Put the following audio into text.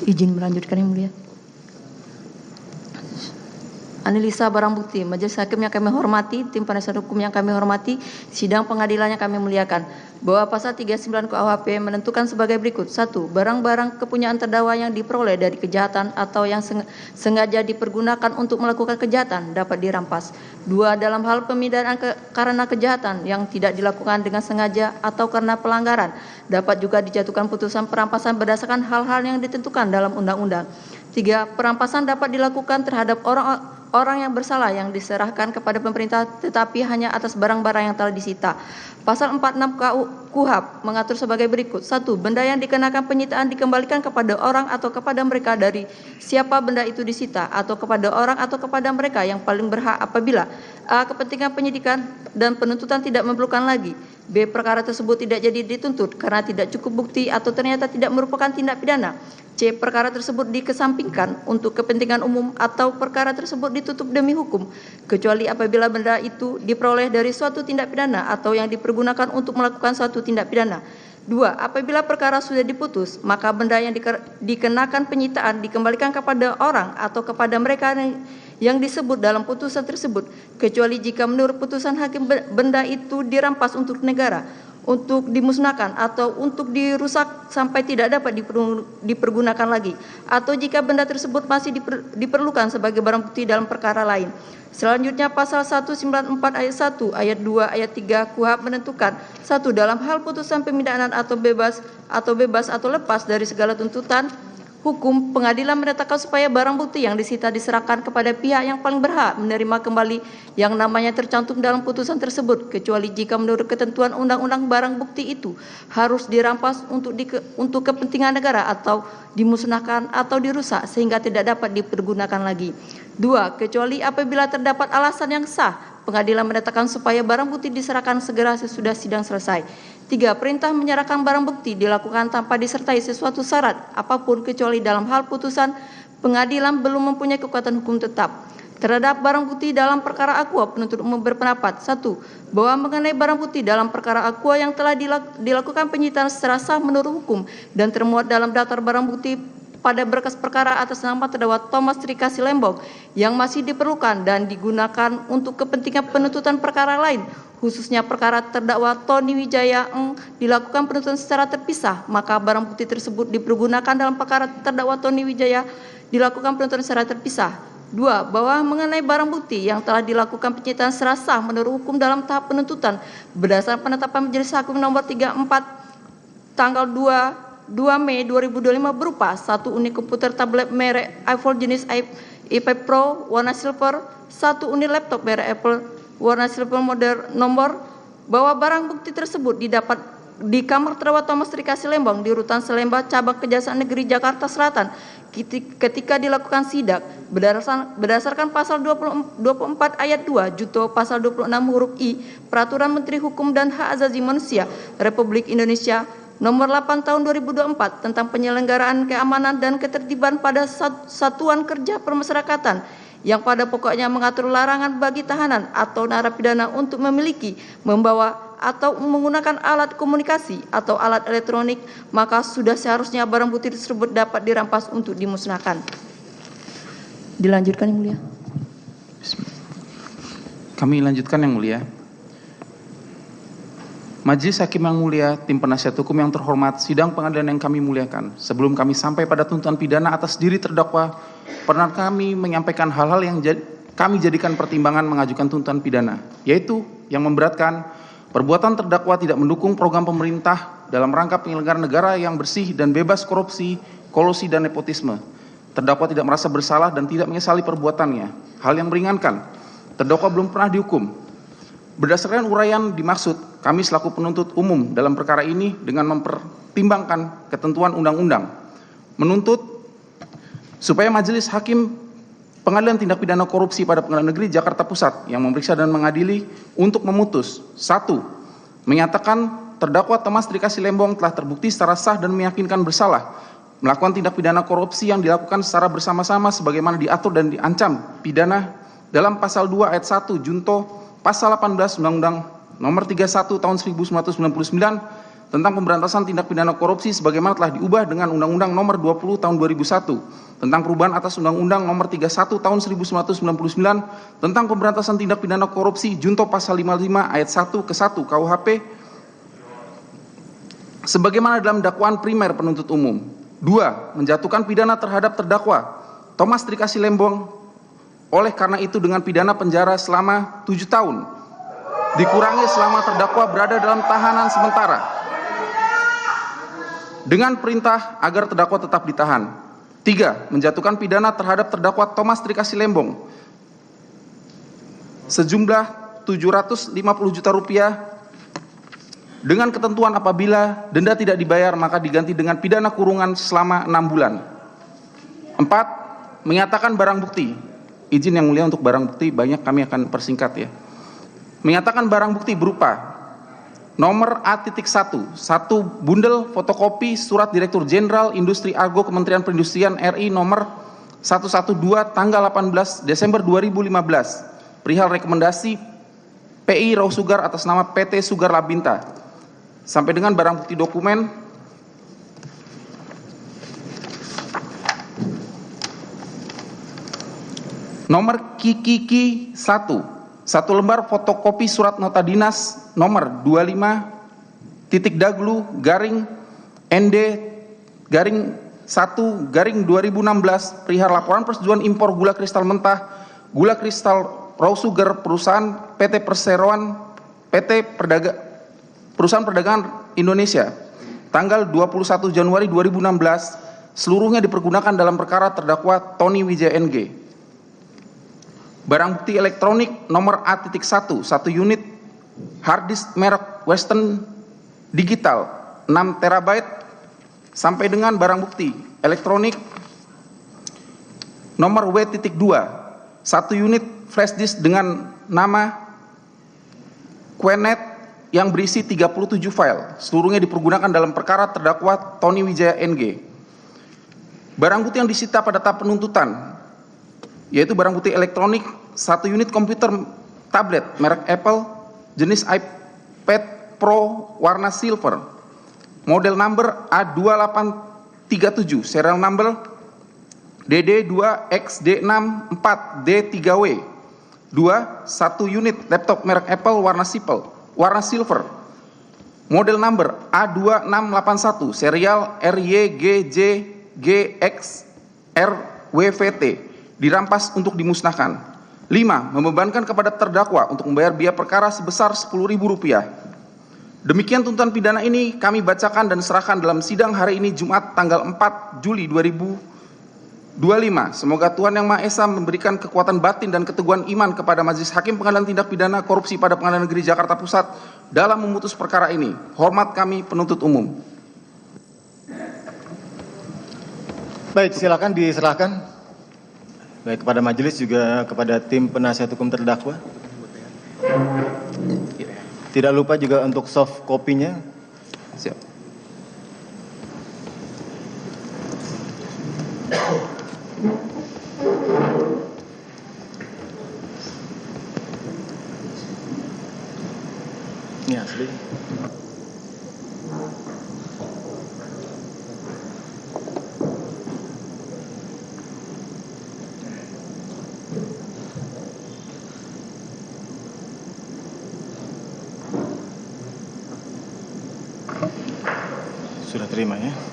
Izin melanjutkan yang mulia. Analisa barang bukti. Majelis Hakim yang kami hormati, tim penasihat hukum yang kami hormati, sidang pengadilan yang kami muliakan, bahwa pasal 39 KUHP menentukan sebagai berikut. 1. Barang-barang kepunyaan terdakwa yang diperoleh dari kejahatan atau yang sengaja dipergunakan untuk melakukan kejahatan dapat dirampas. 2. Dalam hal pemindahan karena kejahatan yang tidak dilakukan dengan sengaja atau karena pelanggaran, dapat juga dijatuhkan putusan perampasan berdasarkan hal-hal yang ditentukan dalam undang-undang. 3. Perampasan dapat dilakukan terhadap orang yang bersalah yang diserahkan kepada pemerintah tetapi hanya atas barang-barang yang telah disita. Pasal 46 KUHP mengatur sebagai berikut. 1. Benda yang dikenakan penyitaan dikembalikan kepada orang atau kepada mereka dari siapa benda itu disita, atau kepada orang atau kepada mereka yang paling berhak apabila a. Kepentingan penyidikan dan penuntutan tidak memerlukan lagi, b. Perkara tersebut tidak jadi dituntut karena tidak cukup bukti atau ternyata tidak merupakan tindak pidana, c. Perkara tersebut dikesampingkan untuk kepentingan umum atau perkara tersebut ditutup demi hukum, kecuali apabila benda itu diperoleh dari suatu tindak pidana atau yang dipergunakan untuk melakukan suatu tindak pidana. 2. Apabila perkara sudah diputus, maka benda yang dikenakan penyitaan dikembalikan kepada orang atau kepada mereka yang disebut dalam putusan tersebut, kecuali jika menurut putusan hakim benda itu dirampas untuk negara, untuk dimusnahkan atau untuk dirusak sampai tidak dapat dipergunakan lagi, atau jika benda tersebut masih diperlukan sebagai barang bukti dalam perkara lain. Selanjutnya pasal 194 ayat 1, ayat 2, ayat 3 KUHP menentukan. 1. Dalam hal putusan pemindahan atau bebas atau lepas dari segala tuntutan hukum, pengadilan menetapkan supaya barang bukti yang disita diserahkan kepada pihak yang paling berhak menerima kembali yang namanya tercantum dalam putusan tersebut, kecuali jika menurut ketentuan undang-undang barang bukti itu harus dirampas untuk kepentingan negara atau dimusnahkan atau dirusak sehingga tidak dapat dipergunakan lagi. 2. Kecuali apabila terdapat alasan yang sah, pengadilan menetapkan supaya barang bukti diserahkan segera sesudah sidang selesai. 3. Perintah menyerahkan barang bukti dilakukan tanpa disertai sesuatu syarat apapun kecuali dalam hal putusan pengadilan belum mempunyai kekuatan hukum tetap. Terhadap barang bukti dalam perkara aqua, penuntut umum berpendapat. 1. Bahwa mengenai barang bukti dalam perkara aqua yang telah dilakukan penyitaan secara sah menurut hukum dan termuat dalam daftar barang bukti pada berkas perkara atas nama terdakwa Thomas Rika Silembong yang masih diperlukan dan digunakan untuk kepentingan penuntutan perkara lain, khususnya perkara terdakwa Tony Wijaya dilakukan penuntutan secara terpisah, maka barang bukti tersebut dipergunakan dalam perkara terdakwa Tony Wijaya dilakukan penuntutan secara terpisah. 2. Bahwa mengenai barang bukti yang telah dilakukan penyitaan secara sah menurut hukum dalam tahap penuntutan berdasarkan penetapan Majelis Hakim nomor 34 tanggal 2 Mei 2025 berupa 1 unit komputer tablet merek iPhone jenis iPad Pro warna silver, 1 unit laptop merek Apple warna silver model nomor, bahwa barang bukti tersebut didapat di kamar terdakwa Thomas Rika Silembong di Rutan Selembah, Cabang Kejaksaan Negeri Jakarta Selatan ketika dilakukan sidak berdasarkan pasal 24 ayat 2 junto pasal 26 huruf I Peraturan Menteri Hukum dan Hak Asasi Manusia Republik Indonesia Nomor 8 Tahun 2024 tentang penyelenggaraan keamanan dan ketertiban pada satuan kerja permasyarakatan yang pada pokoknya mengatur larangan bagi tahanan atau narapidana untuk memiliki, membawa atau menggunakan alat komunikasi atau alat elektronik, maka sudah seharusnya barang bukti tersebut dapat dirampas untuk dimusnahkan. Dilanjutkan yang mulia. Kami lanjutkan yang mulia. Majelis Hakim yang mulia, tim penasihat hukum yang terhormat, sidang pengadilan yang kami muliakan. Sebelum kami sampai pada tuntutan pidana atas diri terdakwa, pernah kami menyampaikan hal-hal yang kami jadikan pertimbangan mengajukan tuntutan pidana, yaitu yang memberatkan perbuatan terdakwa tidak mendukung program pemerintah dalam rangka penyelenggaraan negara yang bersih dan bebas korupsi, kolusi, dan nepotisme. Terdakwa tidak merasa bersalah dan tidak menyesali perbuatannya. Hal yang meringankan, terdakwa belum pernah dihukum. Berdasarkan uraian dimaksud, kami selaku penuntut umum dalam perkara ini dengan mempertimbangkan ketentuan undang-undang menuntut supaya Majelis Hakim Pengadilan Tindak Pidana Korupsi pada Pengadilan Negeri Jakarta Pusat yang memeriksa dan mengadili untuk memutus. 1. Menyatakan terdakwa Thomas Rika Silembong telah terbukti secara sah dan meyakinkan bersalah melakukan tindak pidana korupsi yang dilakukan secara bersama-sama sebagaimana diatur dan diancam pidana dalam pasal 2 ayat 1 junto pasal 18 Undang-Undang Nomor 31 Tahun 1999 tentang pemberantasan tindak pidana korupsi sebagaimana telah diubah dengan Undang-Undang Nomor 20 Tahun 2001 tentang perubahan atas Undang-Undang Nomor 31 Tahun 1999 tentang pemberantasan tindak pidana korupsi junto pasal 55 ayat 1 ke 1 KUHP sebagaimana dalam dakwaan primer penuntut umum. 2. Menjatuhkan pidana terhadap terdakwa Thomas Trikasih Lembong oleh karena itu dengan pidana penjara selama 7 tahun dikurangi selama terdakwa berada dalam tahanan sementara dengan perintah agar terdakwa tetap ditahan. 3. Menjatuhkan pidana terhadap terdakwa Thomas Trikasih Lembong sejumlah 750 juta rupiah dengan ketentuan apabila denda tidak dibayar maka diganti dengan pidana kurungan selama 6 bulan. 4. Menyatakan barang bukti. Izin yang mulia untuk barang bukti banyak, kami akan persingkat ya. Menyatakan barang bukti berupa nomor A.1, 1 bundel fotokopi surat Direktur Jenderal Industri Argo Kementerian Perindustrian RI nomor 112 tanggal 18 Desember 2015 perihal rekomendasi PI Raw Sugar atas nama PT Sugar Labinta sampai dengan barang bukti dokumen nomor KIKIKI 1 lembar fotokopi surat nota dinas nomor 25.ND-1-2016 perihal laporan persetujuan impor gula kristal mentah, gula kristal raw sugar perusahaan PT Perseroan Perusahaan Perdagangan Indonesia tanggal 21 Januari 2016 seluruhnya dipergunakan dalam perkara terdakwa Tony Wijaya NG. Barang bukti elektronik nomor A.1 1 unit hard disk merek Western Digital 6 TB sampai dengan barang bukti elektronik nomor W.2 1 unit flash disk dengan nama Quenet yang berisi 37 file seluruhnya dipergunakan dalam perkara terdakwa Tony Wijaya NG. Barang bukti yang disita pada tahap penuntutan yaitu barang bukti elektronik 1 unit komputer tablet merek Apple jenis iPad Pro warna silver model number A2837 serial number DD2XD64D3W. 2. 1 unit laptop merek Apple warna silver model number A2681 serial RYGJGXRWVT dirampas untuk dimusnahkan. 5. Membebankan kepada terdakwa untuk membayar biaya perkara sebesar Rp10.000. Demikian tuntutan pidana ini kami bacakan dan serahkan dalam sidang hari ini Jumat tanggal 4 Juli 2025. Semoga Tuhan Yang Maha Esa memberikan kekuatan batin dan keteguhan iman kepada Majelis Hakim Pengadilan Tindak Pidana Korupsi pada Pengadilan Negeri Jakarta Pusat dalam memutus perkara ini. Hormat kami penuntut umum. Baik, silakan diserahkan. Baik, kepada majelis juga kepada tim penasihat hukum terdakwa. Tidak lupa juga untuk soft kopinya. Siap. Ini asli. Sudah terima ya.